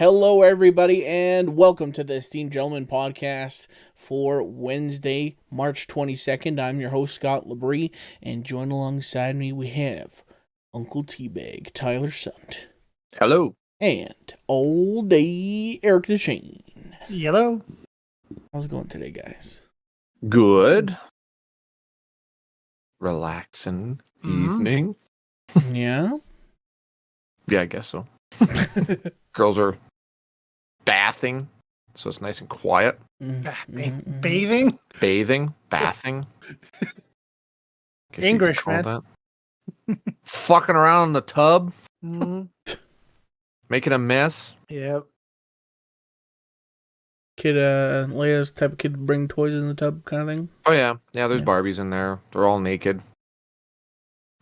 Hello, everybody, and welcome to the Esteemed Gentleman podcast for Wednesday, March 22nd. I'm your host, Scott Labrie, and joined alongside me we have Uncle Teabag, Tyler Sunt. Hello. And Old Day Eric DeShane. Hello. How's it going today, guys? Good. Relaxing evening. Yeah? Yeah, I guess so. Girls are bathing, so it's nice and quiet. Bathing? Bathing. Guess English, you could call man. that. Fucking around in the tub, Mm-hmm. making a mess. Yep. Kid, Leia's type of kid to bring toys in the tub kind of thing? Oh yeah, there's Yeah. Barbies in there. They're all naked.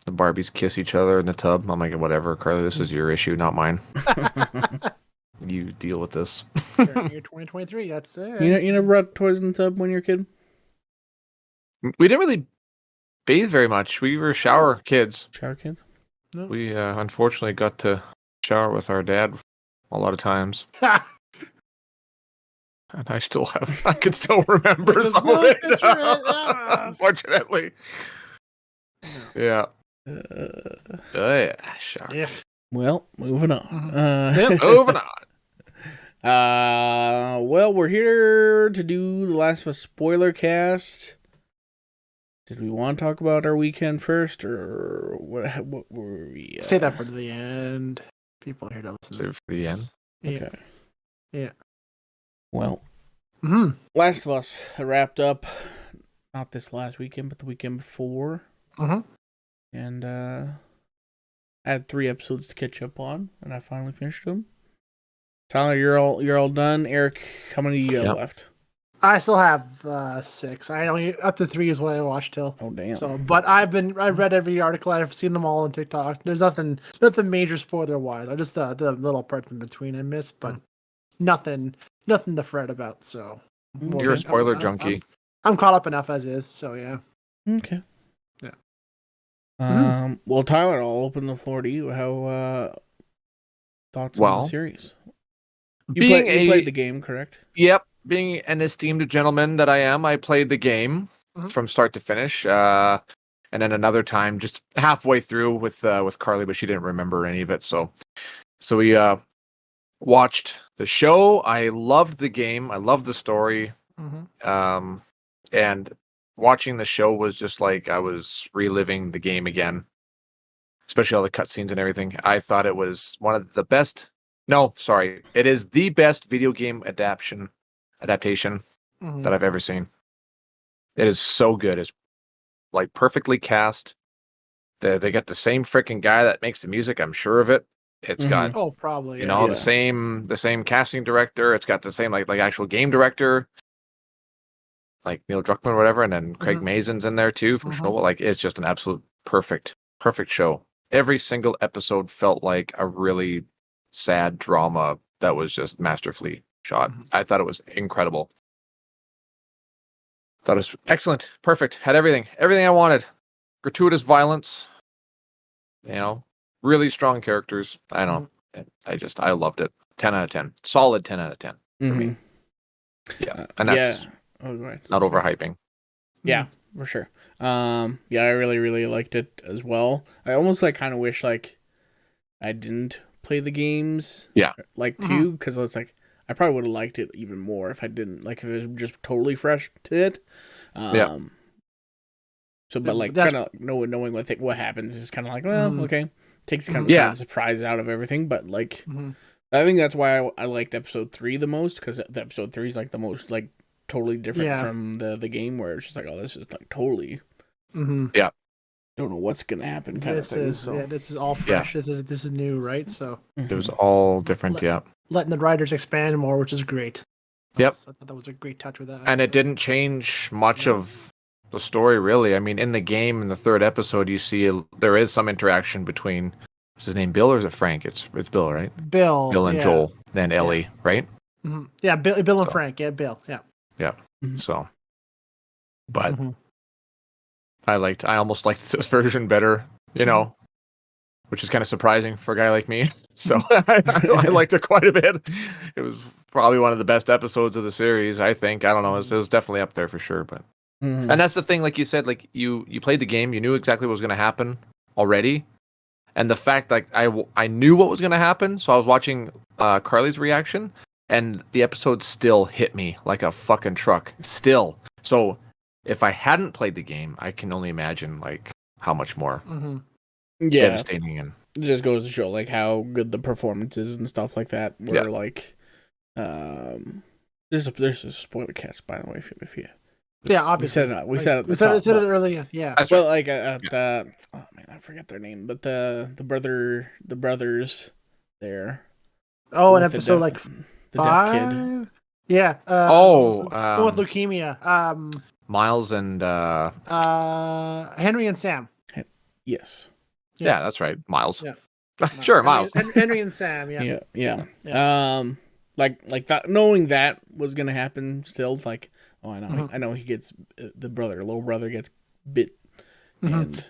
The Barbies kiss each other in the tub. I'm like, whatever, Carly, this is your issue, not mine. You deal with this. Year 2023. That's it. You never brought toys in the tub when you were a kid? We didn't really bathe very much. We were shower kids. Shower kids? No. We unfortunately got to shower with our dad a lot of times. And I can still remember some of it. Unfortunately. Yeah. Yeah, sure. Yeah. Well, moving on. Yep. Moving on. Well, we're here to do the Last of Us Spoilercast. Did we want to talk about our weekend first, or what were we... Say that for the end. People are here to listen. Save it for the end. Yeah. Okay. Yeah. Well, Mm-hmm. Last of Us wrapped up, not this last weekend, but the weekend before. Mm-hmm. And I had 3 episodes to catch up on, and I finally finished them. Tyler, you're all done. Eric, how many do you have left? I still have 6. I only up to 3 is what I watched till. Oh damn! So, but I've read every article. I've seen them all on TikTok. There's nothing major spoiler wise. I just the little parts in between I missed, but nothing to fret about. So You're a spoiler junkie. I'm caught up enough as is. So yeah. Okay. Yeah. Well, Tyler, I'll open the floor to you. How thoughts on the series? You played the game, correct? Yep. Being an esteemed gentleman that I am, I played the game from start to finish. And then another time, just halfway through with Carly, but she didn't remember any of it. So we watched the show. I loved the game. I loved the story. Mm-hmm. And watching the show was just like I was reliving the game again, especially all the cutscenes and everything. I thought it was one of the best. No, sorry, it is the best video game adaptation that I've ever seen. It is so good. It's like perfectly cast. They got the same freaking guy that makes the music. I'm sure of it. It's got probably the same casting director. It's got the same like actual game director, like Neil Druckmann or whatever, and then Craig Mazin's in there too from Chernobyl. Like it's just an absolute perfect show. Every single episode felt like a really sad drama that was just masterfully shot. I thought it was incredible. Thought it was excellent, perfect, had everything I wanted. Gratuitous violence, really strong characters. I loved it. 10 out of 10, solid 10 out of 10 for me. Yeah, and that's not overhyping. Yeah, for sure. I really, really liked it as well. I almost kind of wish I didn't play the games. Yeah. Too, because I was I probably would have liked it even more if I didn't, if it was just totally fresh to it. So, but kind of knowing what happens is kind of okay. Takes kind of the surprise out of everything, but I think that's why I liked episode 3 the most, because the episode 3 is the most totally different from the game, where it's just this is totally don't know what's gonna happen kind of thing. This is all fresh. This is new, right? So it was all different. Letting the writers expand more, which is great. Yep. So I thought that was a great touch with that. And it didn't change much of the story, really. I mean, in the game, in the 3rd episode, you see there is some interaction between, is his name Bill or is it Frank? It's Bill, right? Bill and Joel, then Ellie, right? Mm-hmm. Yeah, Bill and Frank. Yeah, Bill. Yeah. Yeah. So, but I almost liked this version better. which is kind of surprising for a guy like me. So I liked it quite a bit. It was probably one of the best episodes of the series, I think. I don't know. It was definitely up there for sure. But and that's the thing, like you said, like you played the game, you knew exactly what was going to happen already. And the fact, like, I knew what was going to happen, so I was watching Carly's reaction, and the episode still hit me like a fucking truck. Still. So if I hadn't played the game, I can only imagine, like, how much more devastating. And it just goes to show, like, how good the performances and stuff like that were, like, there's a Spoilercast, by the way, if you... Yeah, obviously. We said it earlier. Yeah. That's well, right. Like oh man, I forget their name, but the brothers there. Oh, an episode like the deaf kid. Yeah. With leukemia. Miles and Henry and Sam. Yes. Yeah, that's right. Miles. Yeah. Sure, Miles. Henry and Sam. Yeah. Yeah. Like that, knowing that was gonna happen. Still, like. Oh, I know. I know he gets little brother gets bit, and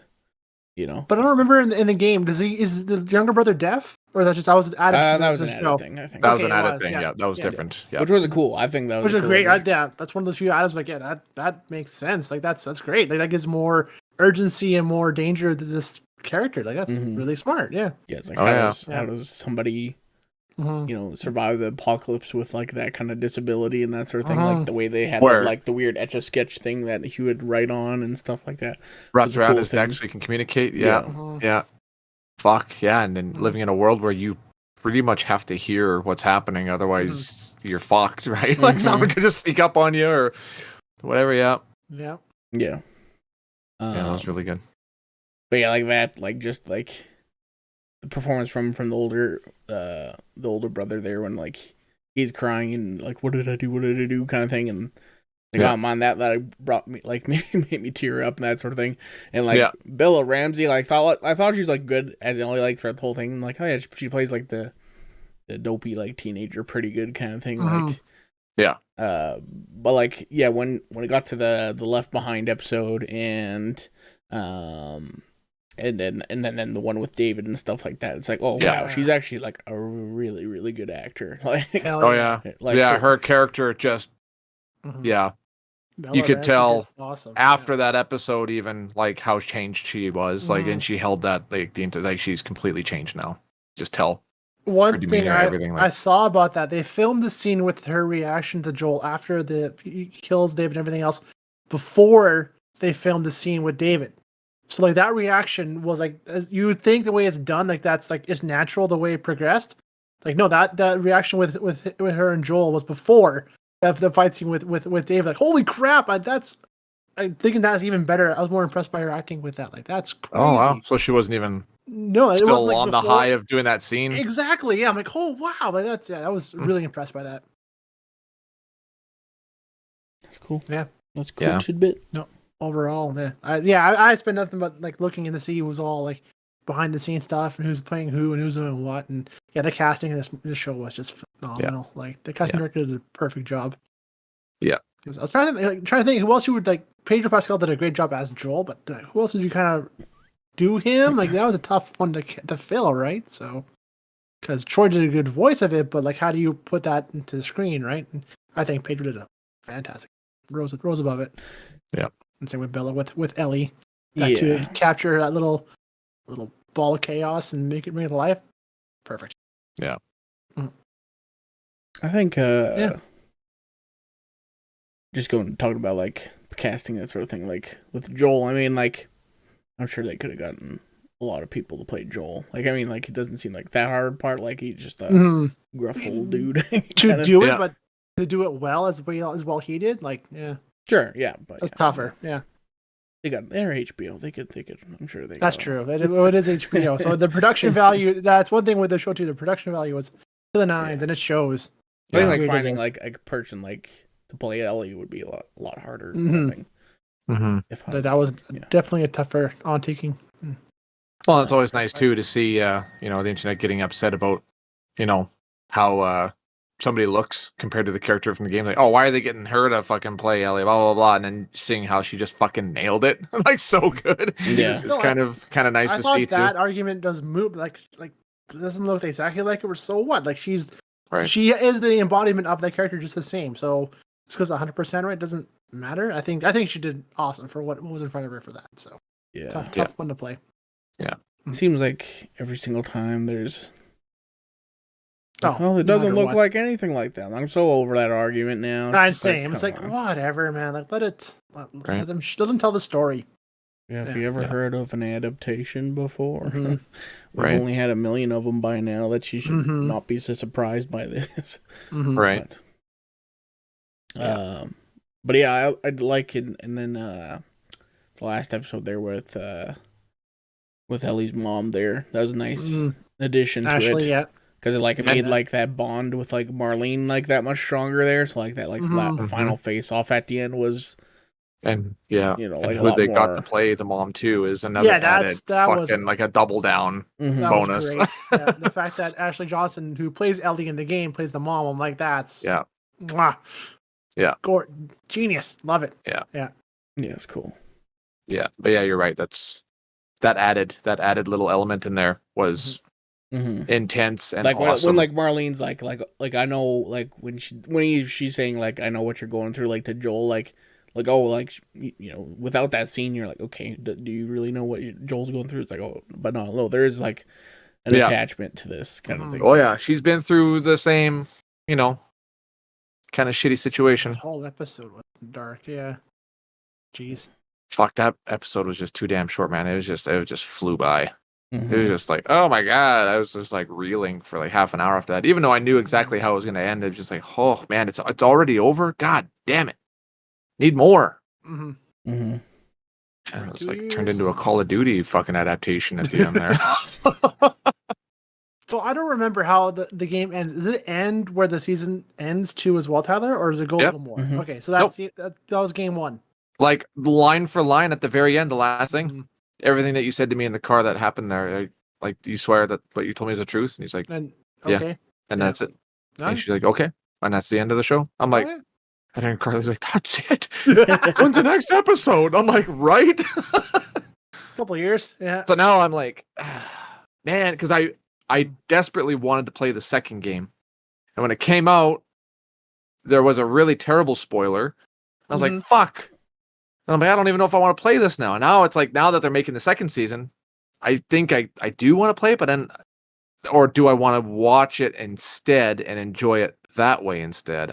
you know. But I don't remember in the game. Is the younger brother deaf, or that was an added? That was an added thing. I think that was an added thing. Yeah, that was different. Yeah, which wasn't cool. I think that was which is great. That's one of those few items. Like, yeah, that makes sense. Like, that's great. Like, that gives more urgency and more danger to this character. Like, that's really smart. Yeah. Yeah. It's like how does somebody survive the apocalypse with like that kind of disability and that sort of thing, like the way they had like the weird Etch-a-Sketch thing that he would write on and stuff like that. Wrapped around his neck so he can communicate. Yeah. Fuck yeah, and then living in a world where you pretty much have to hear what's happening, otherwise you're fucked, right? Like someone could just sneak up on you or whatever. Yeah. Yeah, that was really good. But yeah, like that, like just like the performance from the older brother there when like he's crying and like what did I do kind of thing, and I'm on that brought me like made me tear up and that sort of thing. And like Bella Ramsey, like I thought she was like good as only like throughout the whole thing. And, like, oh yeah, she plays like the dopey like teenager pretty good kind of thing. Like but like when it got to the Left Behind episode and then the one with David and stuff like that, it's like, oh wow, she's actually like a really, really good actor. Like, her character just Bella you could tell after that episode even like how changed she was, like, and she held that like she's completely changed now. Just tell. One thing I saw about that, they filmed the scene with her reaction to Joel after he kills David and everything else before they filmed the scene with David. So like that reaction was like, you would think the way it's done, like that's like it's natural the way it progressed. Like no, that reaction with her and Joel was before the fight scene with David. Like holy crap, I'm thinking that's even better. I was more impressed by her acting with that. Like that's crazy. Oh wow, so she wasn't even still like on the high of doing that scene. Exactly. Yeah, I'm like, oh wow, like I was really impressed by that. That's cool. Yeah, that's cool tidbit. No. Overall, I spent nothing but like looking in to see who's all like behind the scenes stuff and who's playing who and who's doing what, and the casting in this show was just phenomenal. Like the casting director did a perfect job. Yeah, because I was trying to think who else you would like. Pedro Pascal did a great job as Joel, but who else did you kind of do him? Like that was a tough one to fill, right? So because Troy did a good voice of it, but like how do you put that into the screen, right? And I think Pedro did a fantastic rose above it. Yeah. And same with Bella with Ellie. To capture that little ball of chaos and bring it to life. Perfect. Yeah. I think just talking about like casting, that sort of thing, like with Joel, I mean, like I'm sure they could have gotten a lot of people to play Joel. Like, I mean, like it doesn't seem like that hard part, like he's just a gruff old dude. To do it, but to do it well as well he did, like Sure, yeah, but it's tougher. Yeah, they're HBO. They could. I'm sure they. That's true. It is HBO. So the production value. That's one thing with the show too. The production value was to the nines, and it shows. I think like finding like a person like to play Ellie would be a lot harder. I think. That was definitely a tougher undertaking. Well, it's always nice too to see the internet getting upset about how somebody looks compared to the character from the game. Like, oh, why are they getting her to fucking play Ellie? Blah blah blah, and then seeing how she just fucking nailed it, like so good. Yeah. It's kind of nice to see too. I thought that argument does move like it doesn't look exactly like it, or so what? Like she is the embodiment of that character, just the same. So it's because 100% right doesn't matter. I think she did awesome for what was in front of her for that. So yeah, tough one to play. Yeah, it seems like every single time there's. Oh, it doesn't look like anything like that. I'm so over that argument now. I'm saying it's like whatever, man. Like let them tell the story. Yeah, if you ever heard of an adaptation before, Mm-hmm. we've only had 1 million of them by now. That you should not be so surprised by this, right? But yeah, I'd like it. And then the last episode there with Ellie's mom there, that was a nice addition to it. Yeah. Because it made like that bond with like Marlene like that much stronger there. So like that final face off at the end was, and like who they got to play the mom too is another like a double down bonus. The fact that Ashley Johnson, who plays Ellie in the game, plays the mom, I'm like that's genius, love it. Yeah, it's cool. Yeah, but yeah, you're right. That added little element in there was. Intense and like awesome. when like Marlene's like I know like when she's saying like I know what you're going through like to Joel like without that scene you're like okay do you really know what Joel's going through? It's like but no there is like an attachment to this kind of thing. Oh yeah, she's been through the same kind of shitty situation. The whole episode was dark. Yeah, jeez. Fuck, that episode was just too damn short, man. It just flew by. It was just like, oh my god, I was just like reeling for like half an hour after that. Even though I knew exactly how it was going to end, it was just like, oh man, it's already over. God damn it, need more. And it was like turned into a Call of Duty fucking adaptation at the end there. So I don't remember how the game ends. Does it end where the season ends too as well, Tyler, or does it go a little more? Okay, so that was game one. Like line for line at the very end, the last thing. Everything that you said to me in the car that happened there, like you swear that what you told me is the truth, and he's like, okay, and that's it. And she's like, okay, and that's the end of the show. I'm like, and then Carly's like, that's it. When's the next episode? I'm like, right. Couple years, yeah. So now I'm like, man, because I desperately wanted to play the second game, and when it came out, there was a really terrible spoiler. I was like, fuck. And I'm like, I don't even know if I want to play this now. And now it's like, now that they're making the second season, I think I do want to play it, but then, or do I want to watch it instead and enjoy it that way instead?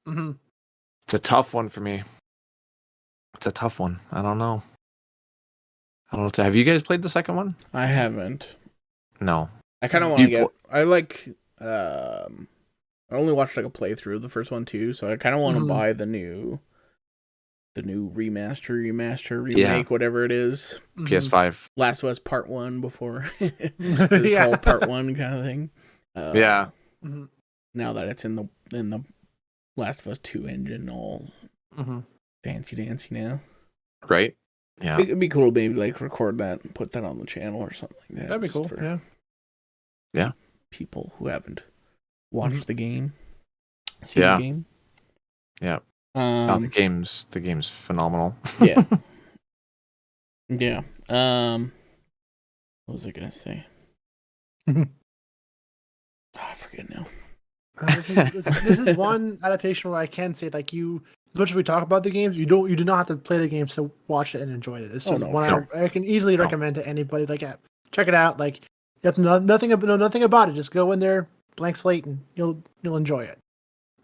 It's a tough one for me. It's a tough one. I don't know. Have you guys played the second one? I haven't. No. I kind of want to get. I like. I only watched like a playthrough of the first one too, so I kind of want to buy the new remaster, remake, whatever it is. PS5. Last of Us Part 1 before it was called Part 1 kind of thing. Now that it's in the Last of Us 2 engine, all fancy dancy now. Right? Yeah. It'd be cool to maybe like record that and put that on the channel or something like that. That'd be cool. Yeah. People who haven't watched the game. Seen the game. Yeah. The game's phenomenal. Yeah. What was I gonna say? I forget now. This is one adaptation where I can say like as much as we talk about the games, you do not have to play the games to watch it and enjoy it. This is one I can easily recommend to anybody. Like, check it out. Like, you have to know nothing about it. Just go in there, blank slate, and you'll enjoy it.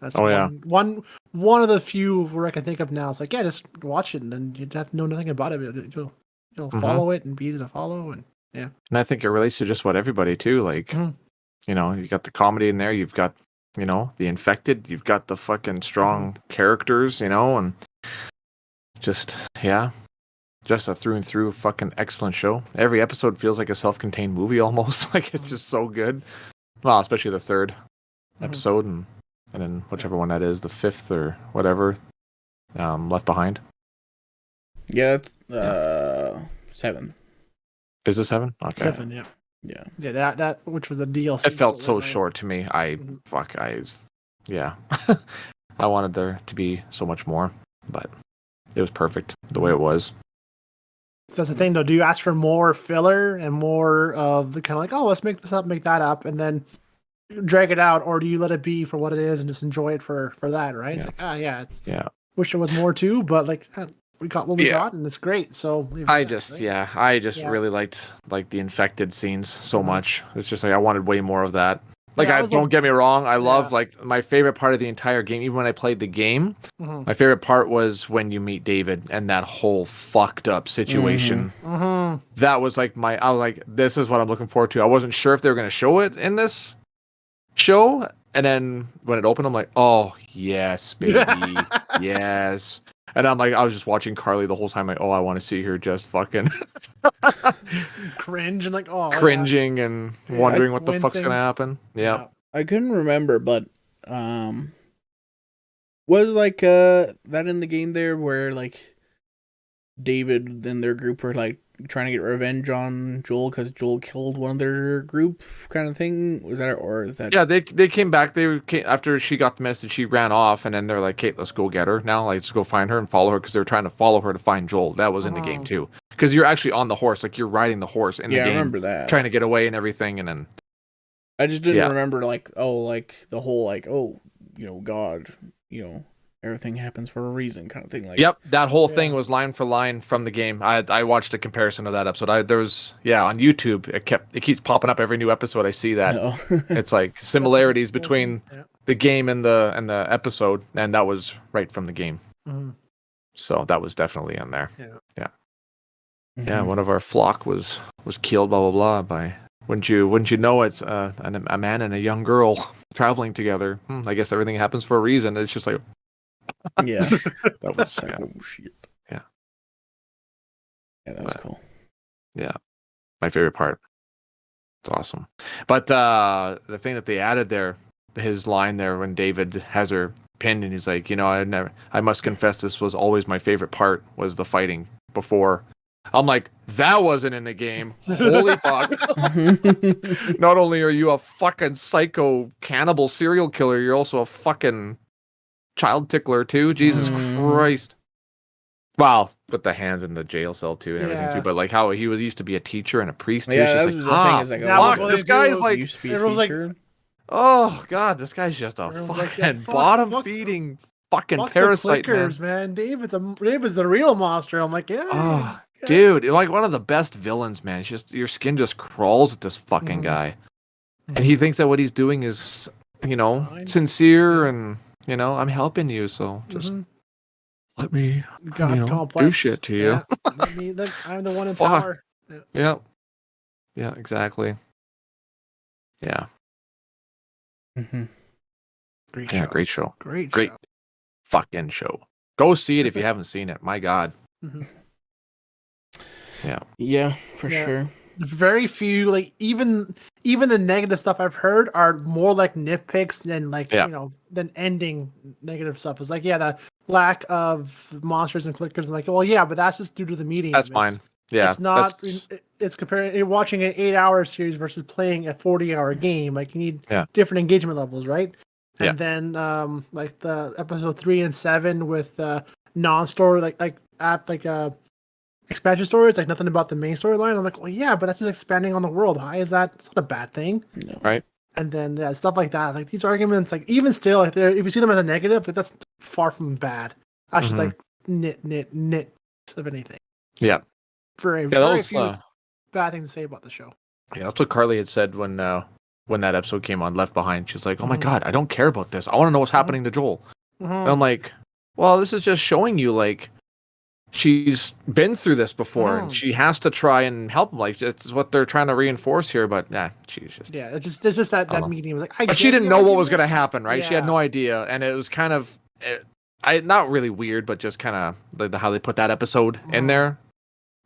That's one of the few where I can think of now. It's like, just watch it, and then you have to know nothing about it. You'll follow it and be easy to follow, and yeah. And I think it relates to just what everybody too. Like, you got the comedy in there. You've got the infected. You've got the fucking strong characters. And just a through and through fucking excellent show. Every episode feels like a self-contained movie almost. Like it's just so good. Well, especially the third episode and then whichever one that is, the fifth or whatever, Left Behind. Yeah, it's 7. Is it 7? Okay. 7, yeah. Yeah. Yeah, that which was a DLC. It felt so storyline. short to me. I I wanted there to be so much more, but it was perfect the way it was. That's the thing, though. Do you ask for more filler and more of the kind of like, oh, let's make this up, make that up, and then drag it out, or do you let it be for what it is and just enjoy it for that? Right? It's like, wish there was more too, but like we got what we got, and it's great. So I just really liked the infected scenes so much. It's just like I wanted way more of that. Like, don't get me wrong, I love like my favorite part of the entire game. Even when I played the game, my favorite part was when you meet David and that whole fucked up situation. That was like I was like, this is what I'm looking forward to. I wasn't sure if they were going to show it in this show, and then when it opened, I'm like, oh yes, baby, yes. And I'm like, I was just watching Carly the whole time, like, oh, I want to see her just fucking cringe and like, cringing and wondering what the fuck's gonna happen. Yeah. I couldn't remember, but was like that in the game there where like David and their group were like trying to get revenge on Joel because Joel killed one of their group kind of thing? Was that, or is that? Yeah, they came back. After she got the message, she ran off, and then they're like, "Kate, let's go get her now. Like, let's go find her and follow her," because they're trying to follow her to find Joel. That was in the game too, because you're actually on the horse, like you're riding the horse in the game. I remember that. Trying to get away and everything, and then I just didn't remember like the whole like God, everything happens for a reason kind of thing. Like, yep, that whole thing was line for line from the game. I watched a comparison of that episode. There was on YouTube. It keeps popping up every new episode. I see that. It's like similarities between the game and the episode, and that was right from the game. So that was definitely in there. Yeah. One of our flock was killed. Blah blah blah. By wouldn't you know it's a man and a young girl traveling together. I guess everything happens for a reason. It's just like. Yeah, that was oh shit. Yeah, that was cool. Yeah, my favorite part. It's awesome. But the thing that they added there, his line there when David has her pinned, and he's like, I must confess, this was always my favorite part, was the fighting before. I'm like, that wasn't in the game. Holy fuck. Not only are you a fucking psycho cannibal serial killer, you're also a fucking child tickler too. Jesus Christ. Wow, with the hands in the jail cell too and everything too. But like how he used to be a teacher and a priest too. Yeah, she's like, fuck, this guy's like, used to be a teacher. Oh god, this guy's just a fucking bottom feeding fucking parasite, clickers, man. David's the real monster. I'm like, dude, like one of the best villains, man. It's just your skin just crawls with this fucking guy, and he thinks that what he's doing is, sincere and. I'm helping you, so just let me do shit to you. Yeah. I'm the one in power. Yeah, exactly. Yeah. Great show. Great fucking show. Go see it if you haven't seen it. My God. Yeah, for sure. Very few, like even the negative stuff I've heard are more like nitpicks than than ending negative stuff. It's like the lack of monsters and clickers. I'm like, well, but that's just due to the medium. That's fine. Yeah, it's not. It's comparing. You're watching an 8-hour series versus playing a 40-hour game. Like you need different engagement levels, right? And then like the episode 3 and 7 with non-story, expansion stories, like nothing about the main storyline. I'm like, well, but that's just expanding on the world. Why is that? It's not a bad thing, right? And then stuff like that, like these arguments, like even still, like if you see them as a negative, like that's far from bad. That's just like nit of anything. Yeah, very few bad things to say about the show. Yeah, that's what Carly had said when that episode came on Left Behind. She's like, oh my God, I don't care about this. I want to know what's happening to Joel. And I'm like, well, this is just showing you like. She's been through this before, and she has to try and help him. Like it's what they're trying to reinforce here. But she's just it's just that medium. Like, but she didn't know what was going to happen, right? Yeah. She had no idea, and it was kind of, not really weird, but just kind of how they put that episode in there,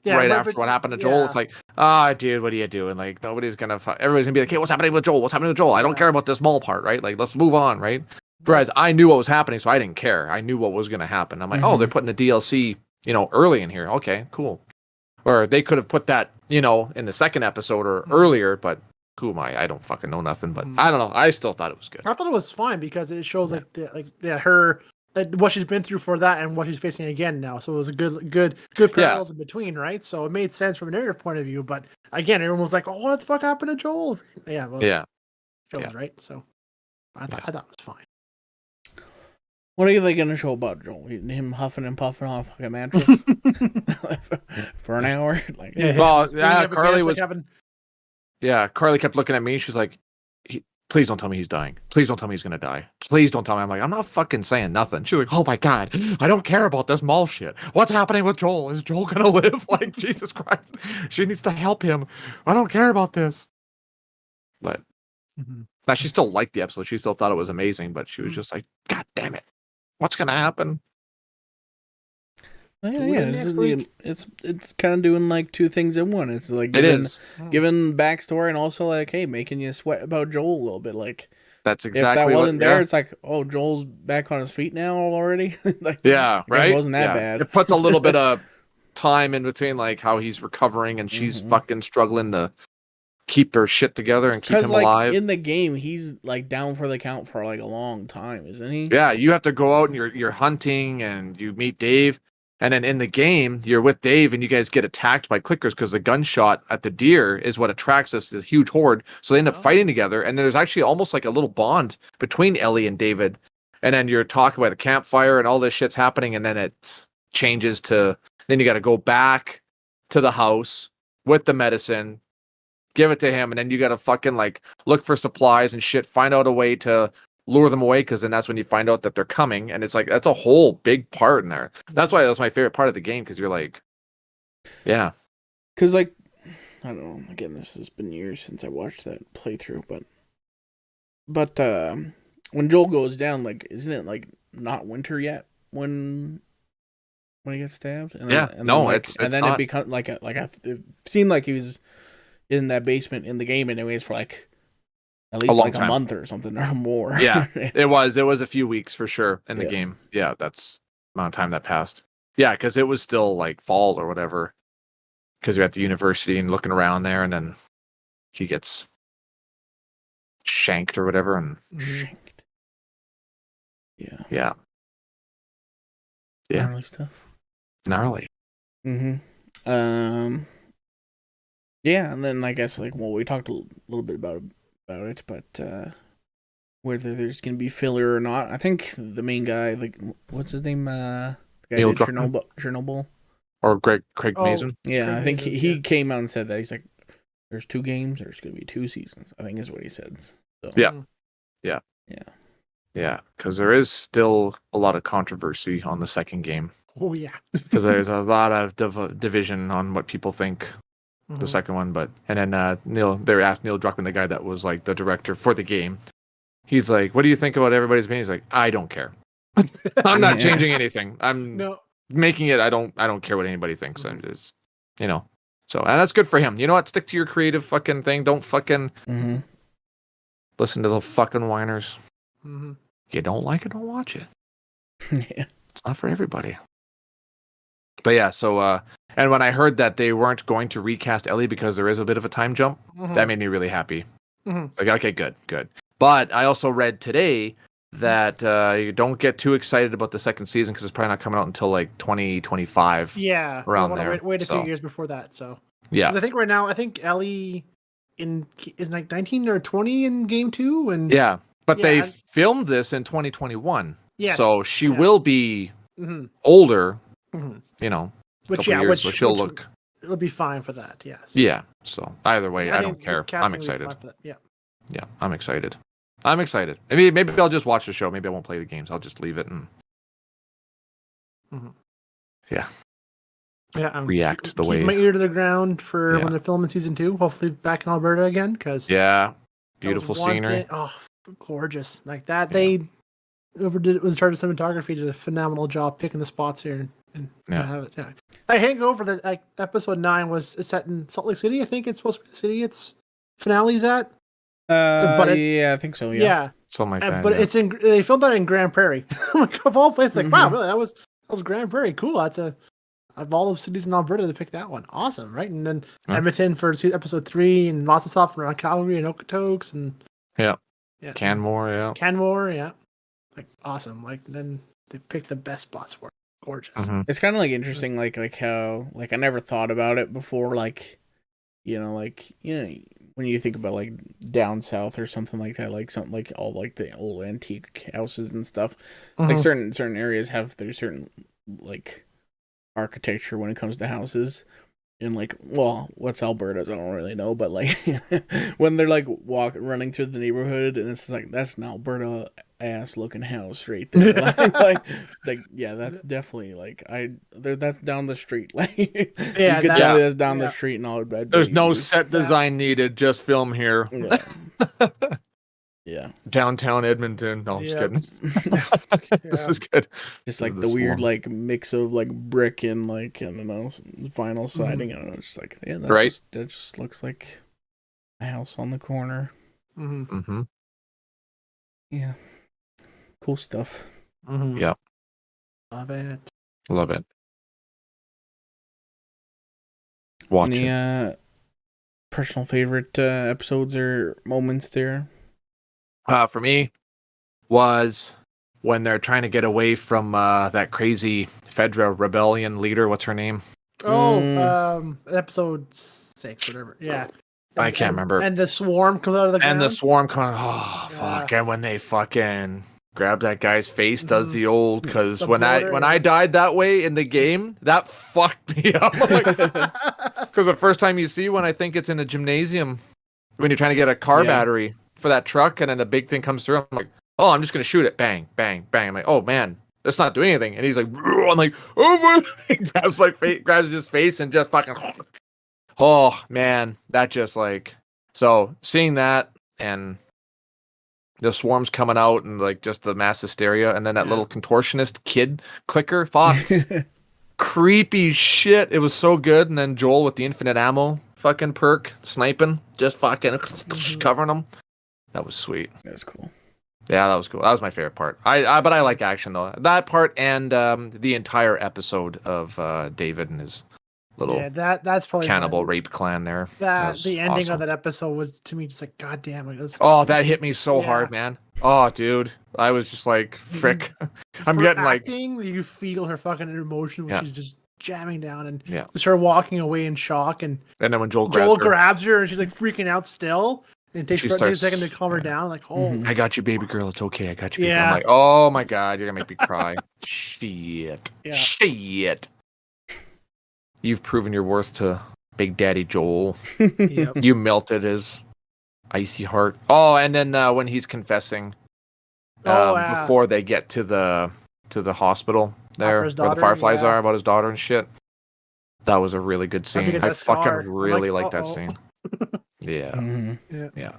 right after what happened to Joel. It's like, dude, what are you doing? Like nobody's gonna, everybody's gonna be like, hey, what's happening with Joel? What's happening with Joel? I don't care about this mole part, right? Like let's move on, right? Whereas I knew what was happening, so I didn't care. I knew what was going to happen. I'm like, they're putting the DLC. Early in here. Okay, cool. or they could have put that, you know, in the second episode or earlier, but who am I? I don't fucking know nothing, but I don't know. I still thought it was good. I thought it was fine because it shows her what she's been through for that and what she's facing again now. So it was a good parallels in between, right? So it made sense from a narrative point of view. But again, everyone was like, "Oh, what the fuck happened to Joel?" Yeah, well, Joel was right. So I thought it was fine. What are they going to show about Joel? Him huffing and puffing on a fucking mattress for an hour? Like, Carly was. Yeah, Carly kept looking at me. She's like, please don't tell me he's dying. Please don't tell me he's going to die. Please don't tell me. I'm like, I'm not fucking saying nothing. She's like, oh my God, I don't care about this mall shit. What's happening with Joel? Is Joel going to live? Like, Jesus Christ. She needs to help him. I don't care about this. But now she still liked the episode. She still thought it was amazing, but she was just like, God damn it. What's going to happen? It's kind of doing like two things in one. It's like giving backstory and also like, hey, making you sweat about Joel a little bit. Like that's exactly if that wasn't there. It's like, oh, Joel's back on his feet now already. Like, right? It wasn't that bad. It puts a little bit of time in between, like how he's recovering and she's fucking struggling to keep her shit together and keep him alive. In the game, he's like down for the count for like a long time, isn't he? Yeah, you have to go out and you're hunting and you meet Dave. And then in the game, you're with Dave and you guys get attacked by clickers because the gunshot at the deer is what attracts this huge horde. So they end up fighting together. And there's actually almost like a little bond between Ellie and David. And then you're talking about the campfire and all this shit's happening. And then it changes to, then you got to go back to the house with the medicine, give it to him. And then you got to fucking like look for supplies and shit, find out a way to lure them away, because then that's when you find out that they're coming, and it's like that's a whole big part in there. That's why that's my favorite part of the game, because you're like, yeah, because like I don't know. Again, this has been years since I watched that playthrough, but when Joel goes down, like, isn't it like not winter yet when he gets stabbed? And then, it becomes it seemed like he was in that basement in the game anyways for like at least like a month or something or more. Yeah, it was a few weeks for sure in the game. Yeah, that's the amount of time that passed. Yeah, because it was still like fall or whatever, because you're at the university and looking around there, and then he gets shanked or whatever, and shanked. Yeah. Gnarly stuff. Gnarly. Yeah, and then I guess like we talked a little bit about it, but whether there's gonna be filler or not, I think the main guy, like, what's his name? The guy Neil did Chernobyl, or Craig Mazin. Yeah, Craig I think Mazin, he came out and said that he's like, there's 2 games, there's gonna be 2 seasons. I think is what he said. So, Yeah, because there is still a lot of controversy on the second game. Oh yeah, because there's a lot of division on what people think. The second one, and then they asked Neil Druckmann, the guy that was like the director for the game. He's like, "What do you think about everybody's opinion?" He's like, "I don't care. I'm not changing anything. I'm making it. I don't care what anybody thinks. I'm just, So, and that's good for him. You know what? Stick to your creative fucking thing. Don't fucking listen to the fucking whiners. You don't like it, don't watch it. It's not for everybody. But yeah, so and when I heard that they weren't going to recast Ellie because there is a bit of a time jump, that made me really happy. Like, okay, good. But I also read today that you don't get too excited about the second season because it's probably not coming out until like 2025. Yeah, around there. Wait a few years before that. So yeah, I think right now, Ellie is like 19 or 20 in game 2, and but they filmed this in 2021. Yes. So she will be older. Which she'll look. It'll be fine for that. Yes. Yeah. So either way, I don't care. I'm excited. Yeah, I'm excited. Maybe I'll just watch the show. Maybe I won't play the games. I'll just leave it and react the way. Keep my ear to the ground for when they're filming season 2. Hopefully back in Alberta again, because beautiful scenery. Gorgeous like that. They was in charge of cinematography, did a phenomenal job picking the spots here and have it. Yeah, I can't go over that. Like episode 9 was set in Salt Lake City. I think it's supposed to be the city its finale's at. I think so. Yeah, something like that. But it's in. They filmed that in Grand Prairie. Like, of all places, like wow, really, that was Grand Prairie. Cool. That's a. of all the cities in Alberta, they picked that one. Awesome, right? And then Edmonton for episode 3, and lots of stuff around Calgary and Okotoks, and Canmore, Canmore, like awesome. Like then they picked the best spots for it. Gorgeous. Mm-hmm. It's kind of like interesting, like how like I never thought about it before, like when you think about like down south or something like that, like something like all like the old antique houses and stuff, like certain areas have their certain like architecture when it comes to houses. And like, well, what's Alberta's? I don't really know, but like when they're like running through the neighborhood, and it's like that's an Alberta ass looking house right there. like yeah, that's definitely like that's down the street. Like you could tell that's down the street and all. There's no set design needed, just film here. Yeah. Yeah. Downtown Edmonton. No, I'm just kidding. This is good. Just like the weird like mix of like brick and like I don't know vinyl siding. I don't know. It's just like that just looks like a house on the corner. Mm-hmm. Yeah. Cool stuff. Mm-hmm. Yeah. Love it. Watch it. Personal favorite episodes or moments there? For me, was when they're trying to get away from that crazy Fedra rebellion leader. What's her name? Episode 6, whatever. Yeah. I can't remember. And the swarm comes out of the ground. And the swarm comes, fuck. And when they fucking grab that guy's face, does the old, because when I died that way in the game, that fucked me up. Because the first time you see one, I think it's in a gymnasium when you're trying to get a car battery for that truck, and then the big thing comes through. I'm like, oh, I'm just gonna shoot it. Bang, bang, bang. I'm like, oh man, that's not doing anything. And he's like, I'm like, oh my! He grabs my face, grabs his face, and just fucking. Oh man, that just like so seeing that and the swarms coming out and like just the mass hysteria, and then that little contortionist kid clicker, fuck, creepy shit. It was so good. And then Joel with the infinite ammo fucking perk, sniping, just fucking covering them. That was sweet. That was cool. Yeah, that was cool. That was my favorite part. But I like action though. That part and the entire episode of David and his little that's probably cannibal rape clan there. That the ending of that episode was to me just like goddamn. That hit me so hard, man. Oh, dude, I was just like, frick. I'm getting acting, you feel her fucking emotion when she's just jamming down and just her walking away in shock, and then when Joel grabs her and she's like freaking out still. And it takes a second to calm her down. Like, I got you, baby girl. It's okay. I got you, baby. I'm like, oh my god, you're gonna make me cry. Shit. You've proven your worth to Big Daddy Joel. You melted his icy heart. Oh, and then when he's confessing, before they get to the hospital there, where the Fireflies are, about his daughter and shit. That was a really good scene. I fucking really like that scene. Yeah. Mm-hmm. Yeah.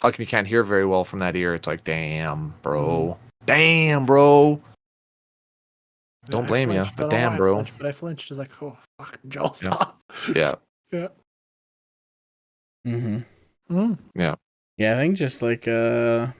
How come you can't hear very well from that ear? It's like, damn, bro. Damn, bro. Don't blame you, but damn, bro. But I flinched. I was like, oh, fuck, Joel, stop. Yeah. Yeah. Yeah. Yeah, I think just like all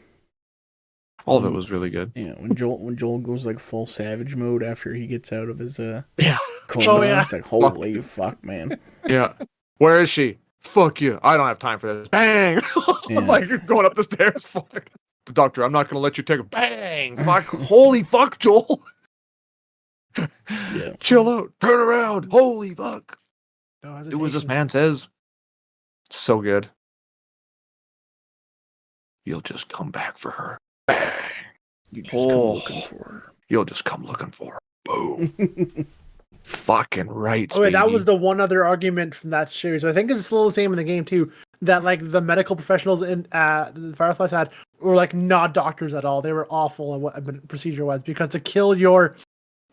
of it was really good. Yeah, when Joel goes like full savage mode after he gets out of his coma, it's like holy fuck, man. Yeah. Where is she? Fuck you. I don't have time for this. Bang! I'm like going up the stairs. Fuck. The doctor, I'm not going to let you take a bang. Fuck. Holy fuck, Joel. Chill out. Turn around. Holy fuck. Do as this man says. So good. You'll just come back for her. Bang. You just come looking for her. You'll just come looking for her. Boom. Fucking right. Oh, that was the one other argument from that series. I think it's still the same in the game too. That like the medical professionals in the Fireflies had were like not doctors at all. They were awful at what the procedure was, because to kill your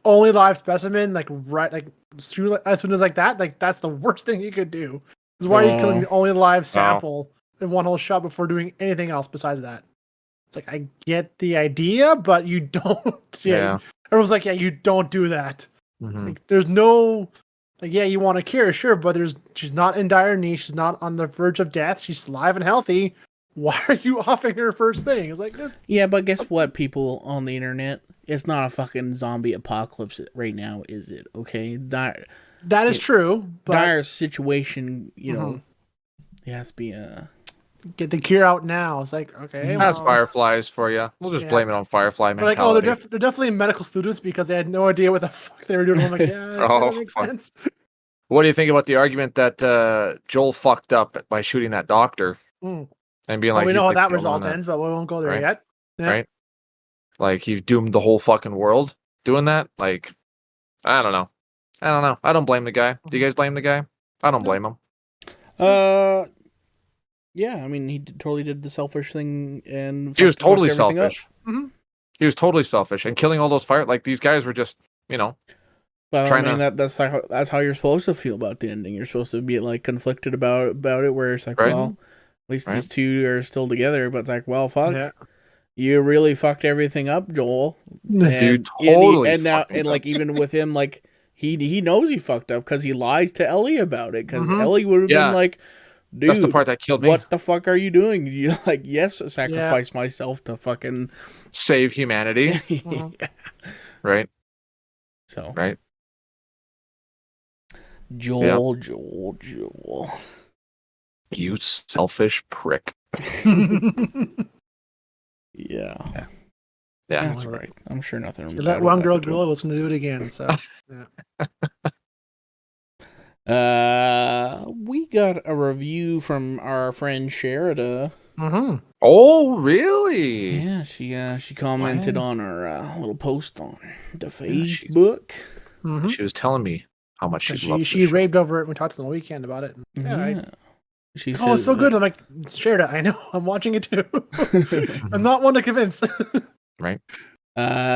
only live specimen as soon as like that, like that's the worst thing you could do. Is why are you killing your only live sample in one whole shot before doing anything else besides that? It's like, I get the idea, but you don't. Everyone's like, you don't do that. Mm-hmm. Like, there's no, like, you want to cure, sure, but she's not in dire need. She's not on the verge of death. She's alive and healthy. Why are you offing her first thing? It's like, yeah, but guess what, people on the internet? it's not a fucking zombie apocalypse right now, is it? Okay, that is true. But dire situation, you know, it has to be get the cure out now. It's like, okay, That's Fireflies for you. We'll just blame it on Firefly mentality. Like, they're definitely medical students because they had no idea what the fuck they were doing. I'm like, yeah, that makes sense. What do you think about the argument that Joel fucked up by shooting that doctor and being like, we know how that result ends, but we won't go there yet. Yeah. Right? Like, he's doomed the whole fucking world doing that. Like, I don't know. I don't blame the guy. Do you guys blame the guy? I don't blame him. Yeah, I mean, he totally did the selfish thing, and he was totally selfish. He was totally selfish, and killing all those these guys were just, you know. Well, I mean, that's how you're supposed to feel about the ending. You're supposed to be like conflicted about it, where it's like, well, at least these two are still together, but it's like, well, fuck. Yeah. You really fucked everything up, Joel. And, even with him, like he knows he fucked up because he lies to Ellie about it. Because Ellie would have been like, "Dude, that's the part that killed me. What the fuck are you doing? You like, yes, sacrifice myself to fucking save humanity, right? So right, Joel. You selfish prick. Yeah, that's right. I'm sure nothing. That one girl was going to do it again. So, we got a review from our friend Sherida. Oh, really? Yeah, she commented on our little post on the Facebook. She was telling me how much she raved over it. We talked on the weekend about it. She said, it's so good. I'm like, Sherida, I know. I'm watching it too. I'm not one to convince. Right.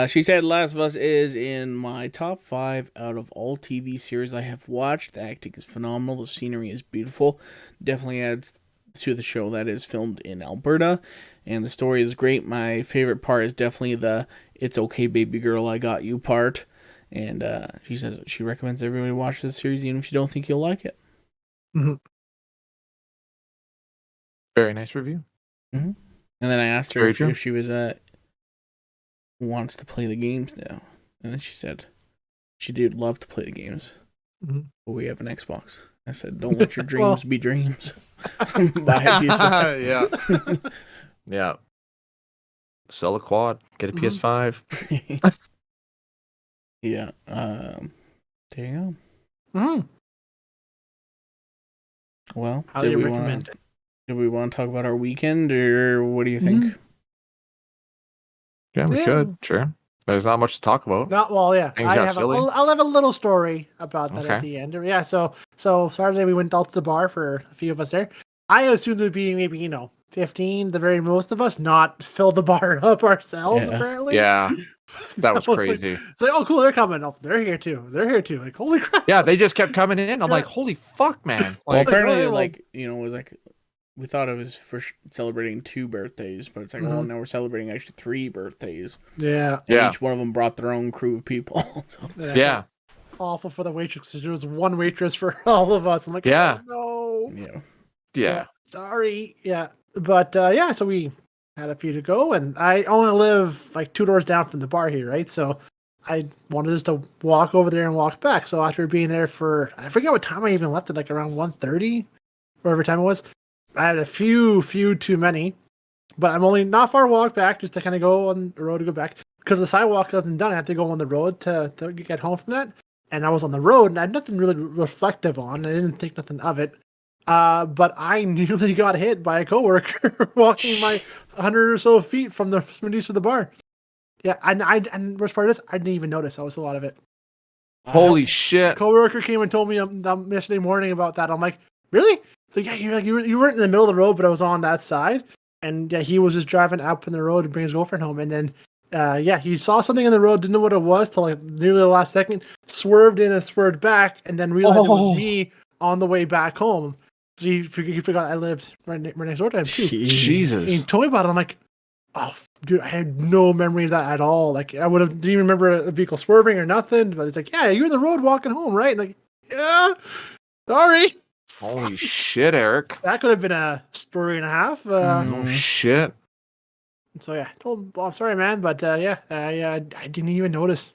She said Last of Us is in my top 5 out of all TV series I have watched. The acting is phenomenal. The scenery is beautiful. Definitely adds to the show that is filmed in Alberta. And the story is great. My favorite part is definitely the "It's okay, baby girl, I got you" part. And she says she recommends everybody watch this series even if you don't think you'll like it. Very nice review. And then I asked her if she was wants to play the games now, and then she said she did love to play the games, but we have an Xbox. I said, don't let your dreams be dreams. Buy a PS5. Yeah. Sell a quad. Get a PS5. Yeah. There you go. Well, how do you recommend it? Do we want to talk about our weekend, or what do you think? Yeah, we could. Sure. There's not much to talk about. I'll have a little story about that at the end. Yeah, so Saturday we went out to the bar for a few of us there. I assumed it would be maybe, 15, the very most of us, not fill the bar up ourselves, apparently. Yeah. That was crazy. It's like, oh, cool, they're coming. Oh, they're here too. Like, holy crap. Yeah, they just kept coming in. I'm like, holy fuck, man. Well, apparently, it was like, we thought it was for celebrating 2 birthdays, but it's like, oh, now we're celebrating actually 3 birthdays. Yeah. And each one of them brought their own crew of people. So. Yeah. Awful for the waitress, because there was one waitress for all of us. I'm like, oh, no. Yeah. Sorry. Yeah. But, so we had a few to go, and I only live like 2 doors down from the bar here, right? So I wanted just to walk over there and walk back. So after being there for, I forget what time I even left it, like around 1:30, whatever time it was. I had a few too many, but I'm only not far walk back just to kind of go on the road to go back, because the sidewalk wasn't done. I had to go on the road to get home from that. And I was on the road and I had nothing really reflective on. I didn't think nothing of it. But I nearly got hit by a coworker walking my 100 or so feet from the Smitty's to the bar. Yeah. And worst part is I didn't even notice. That was a lot of it. Holy shit. Coworker came and told me yesterday morning about that. I'm like, really? So yeah, you weren't in the middle of the road, but I was on that side, and yeah, he was just driving up in the road to bring his girlfriend home, and then he saw something in the road, didn't know what it was till like nearly the last second, swerved in and swerved back, and then realized it was me on the way back home. So he forgot I lived right next door to him too. Jesus. He told me about it. I'm like, oh, dude, I had no memory of that at all. Like I didn't even remember a vehicle swerving or nothing. But it's like, yeah, you're in the road walking home, right? And like, yeah, sorry. Holy shit, Eric. That could have been a story and a half. No shit. So yeah, I told him, well, I'm sorry, man, but I didn't even notice.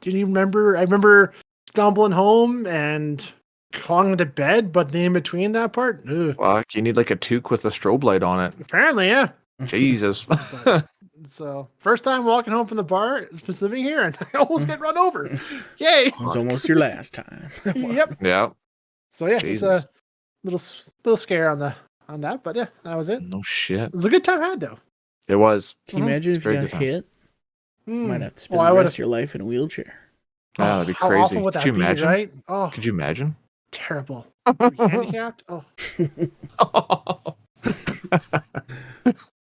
Didn't even remember. I remember stumbling home and crawling to bed, but the in between that part, ugh. Fuck, you need like a toque with a strobe light on it. Apparently, yeah. Jesus. But, so first time walking home from the bar, just living here, and I almost get run over. Yay! It was almost your last time. Yep. Yeah. So yeah, Jesus. it's a little scare on that, but yeah, that was it. No shit. It was a good time had though. It was. Can you imagine if you Very got good time. hit? You might have to spend Well, I the would've- rest of your life in a wheelchair. Ah, that'd be How crazy. awful would that Could you be, imagine? right? Oh, Could you imagine? terrible. Handicapped? Oh,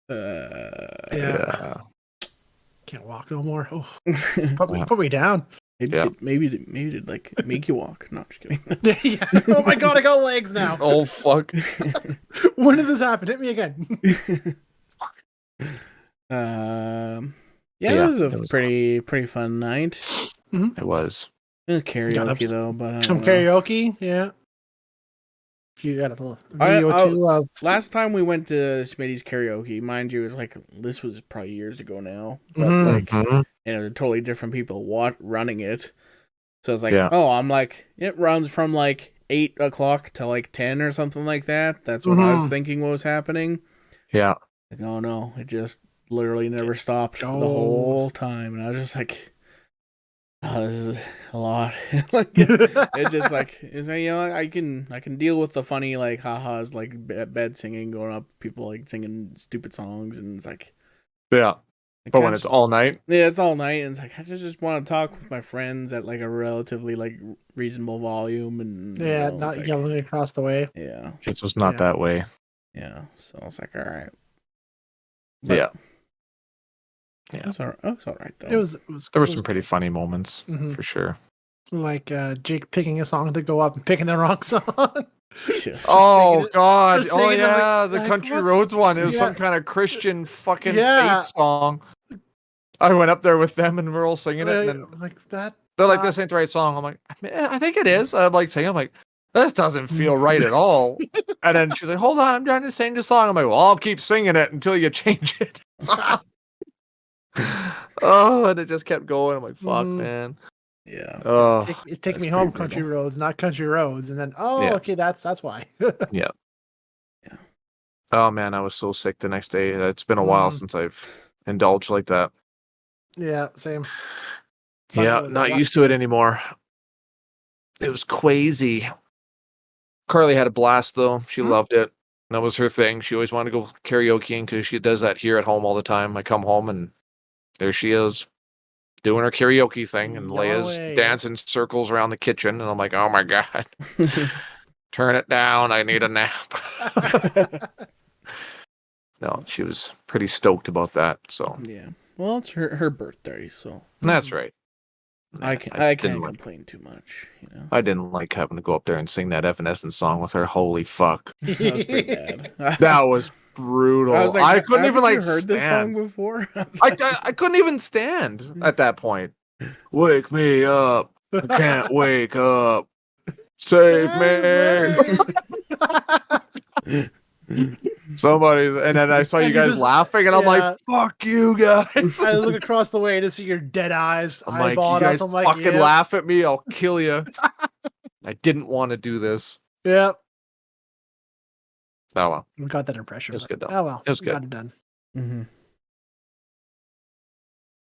yeah. Can't walk no more. Oh, put me down. Maybe it'd like make you walk. No, just kidding. Yeah. Oh my god, I got legs now. Oh fuck. When did this happen? Hit me again. Yeah, it was a pretty fun night. It was. It was karaoke though, but I Some don't know. karaoke, yeah. You got a little video too. Last time we went to Smitty's karaoke, mind you, it was like this was probably years ago now, but Mhm. totally different people running it. So it's like, Yeah. I'm like, it runs from like 8 o'clock to like 10 or something like that. That's what I was thinking what was happening. Yeah. Like, oh no, it just literally never stopped the whole time, and I was just like, oh, this is a lot. Like, it's just like, I can deal with the funny like ha-has, like bad singing going up, people like singing stupid songs, and it's like, Yeah. But when it's all night, yeah, it's all night, and it's like I just want to talk with my friends at like a relatively like reasonable volume, and not like, yelling across the way. Yeah, it's just not that way. Yeah, so I was like, all right. Yeah. It was all right though. It was There were some pretty funny moments for sure. Like Jake picking a song to go up and picking the wrong song. Oh God! Just Oh singing it, yeah, like, the Country what? Roads one. It was some kind of Christian fucking faith song. I went up there with them and we're all singing it. And then like that. they're like, "This ain't the right song." I'm like, "I think it is." I'm like singing. I'm like, "This doesn't feel right at all." And then she's like, "Hold on, I'm trying to sing the song." I'm like, "Well, I'll keep singing it until you change it." Oh, and it just kept going. I'm like, "Fuck, man." Yeah. Oh, it's Take Me Home, Country Roads, not Country Roads. And then, okay, that's why. Yeah. Oh man, I was so sick the next day. It's been a while since I've indulged like that. Yeah, same. Yeah, not used to it anymore. It was crazy. Carly had a blast though. She loved it. That was her thing. She always wanted to go karaokeing because she does that here at home all the time. I come home and there she is doing her karaoke thing, and Leia's dancing circles around the kitchen, and I'm like, oh my God. Turn it down. I need a nap. No, she was pretty stoked about that. So yeah. Well, it's her birthday, so that's right. I can't complain too much, I didn't like having to go up there and sing that Evanescence song with her. Holy fuck. That was pretty bad. That was brutal. I couldn't even like heard this song before. I couldn't even stand at that point. Wake me up. I can't wake up. Save me. Somebody, and then I saw you guys laughing, and I'm like, "Fuck you guys!" I look across the way to see your dead eyes. I'm like, "You guys fucking laugh at me, I'll kill you." I didn't want to do this. Yep. Oh well, we got that impression. It was good though. Oh well, it was good. Got it done.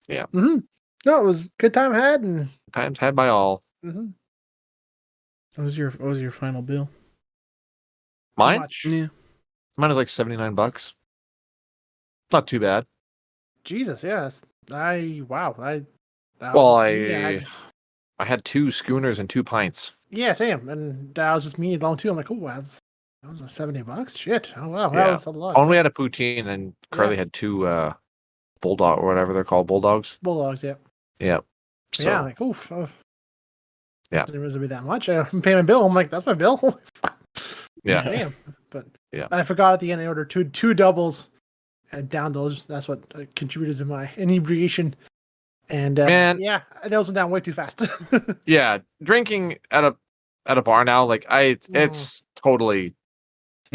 Yeah. No, it was good time had, and times had by all. What was your final bill? Mine? Yeah. Mine was like $79. Not too bad. Jesus, yes. I had 2 schooners and 2 pints. Yeah, same. And that was just me alone too. I'm like, oh, that was $70. Shit. Oh wow, Yeah. that was a lot. Only had a poutine, and Carly had 2 bulldog or whatever they're called, bulldogs. Bulldogs, yeah. Yeah. So, yeah, like oof. Yeah. Didn't really be that much. I'm paying my bill. I'm like, that's my bill. Yeah. Damn. But yeah, I forgot at the end I ordered two doubles and down those. That's what contributed to my inebriation. And man, yeah, those went down way too fast. Yeah, drinking at a bar now, like it's totally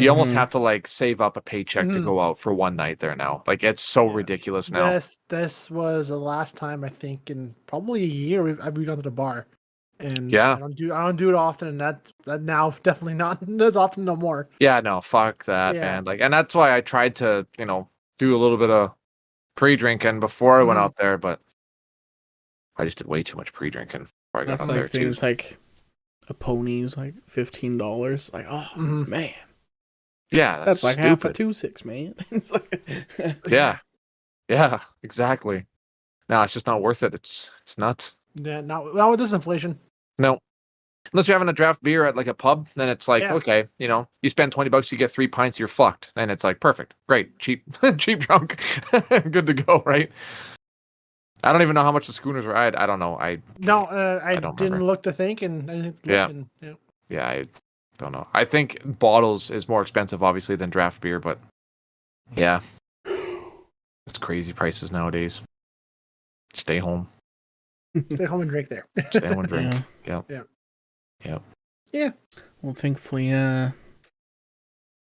You almost have to like save up a paycheck to go out for one night there now. Like it's so ridiculous now. This was the last time I think in probably a year we've gone to the bar, and Yeah. I don't do it often, and that now definitely not as often no more. Yeah, no, fuck that, man. Like, and that's why I tried to, do a little bit of pre-drinking before I went out there, but I just did way too much pre-drinking before I got out there too. Things like a pony's like $15. Like, oh man. Yeah, that's like stupid. half a 2.6, man. It's like... yeah, exactly. No, it's just not worth it. It's nuts. Yeah, not with this inflation. No, unless you're having a draft beer at like a pub, then it's like okay, you spend $20, you get 3 pints, you're fucked. And it's like perfect, great, cheap, cheap drunk, good to go, right? I don't even know how much the schooners were. I don't know. I didn't look to think, and I didn't look. Yeah, I don't know. I think bottles is more expensive, obviously, than draft beer, but yeah, it's crazy prices nowadays. Stay home. Stay home and drink there. Stay home and drink. Yeah. Well, thankfully, it's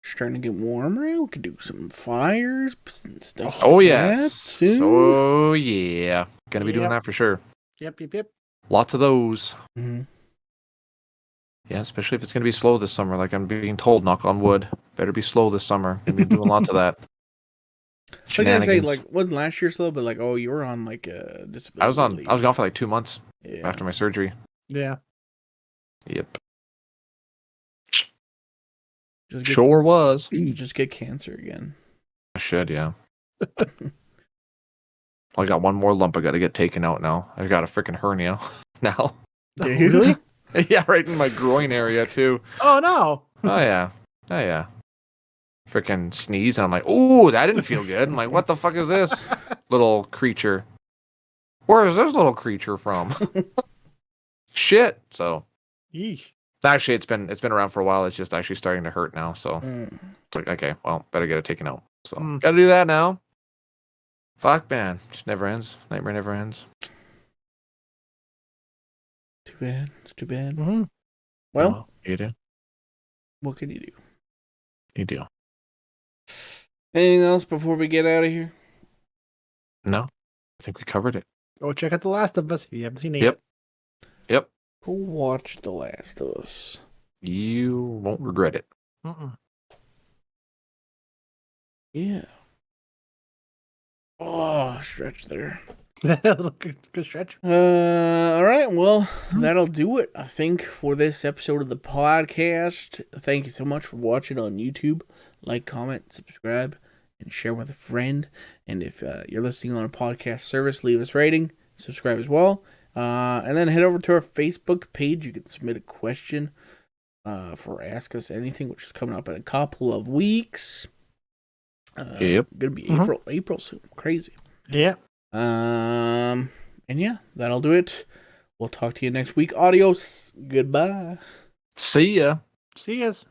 starting to get warmer. We could do some fires and stuff. Oh yes. So yeah, gonna be doing that for sure. Yep. Lots of those. Mm-hmm. Yeah, especially if it's going to be slow this summer. Like I'm being told, knock on wood, better be slow this summer. Gonna be doing lots of that. I gotta say, like, wasn't last year slow? But like, you were on like a disability. I was gone for like 2 months after my surgery. Yeah. Yep. Sure was. You just get cancer again. I should, yeah. I got one more lump I got to get taken out now. I got a freaking hernia now. Really? Yeah, right in my groin area too. Oh no. Oh yeah. Freaking sneeze, and I'm like, ooh, that didn't feel good. I'm like, what the fuck is this little creature? Where is this little creature from? Shit. So Yeesh. actually it's been around for a while. It's just actually starting to hurt now. So it's like, okay, well, better get it taken out. So gotta do that now. Fuck, man, just never ends. Nightmare never ends. Too bad. It's too bad. Mm-hmm. Well, you do. What can you do? You do. Anything else before we get out of here? No, I think we covered it. Go check out The Last of Us if you haven't seen it Yep. Go watch The Last of Us. You won't regret it. Yeah. Oh, stretch there. Good stretch. All right. Well, that'll do it, I think, for this episode of the podcast. Thank you so much for watching on YouTube. Like, comment, subscribe, and share with a friend. And if you're listening on a podcast service, leave us a rating, subscribe as well. And then head over to our Facebook page. You can submit a question for Ask Us Anything, which is coming up in a couple of weeks. Yep. Gonna be April soon. Crazy. Yeah. And yeah, that'll do it. We'll talk to you next week. Adios. Goodbye. See ya. See yas.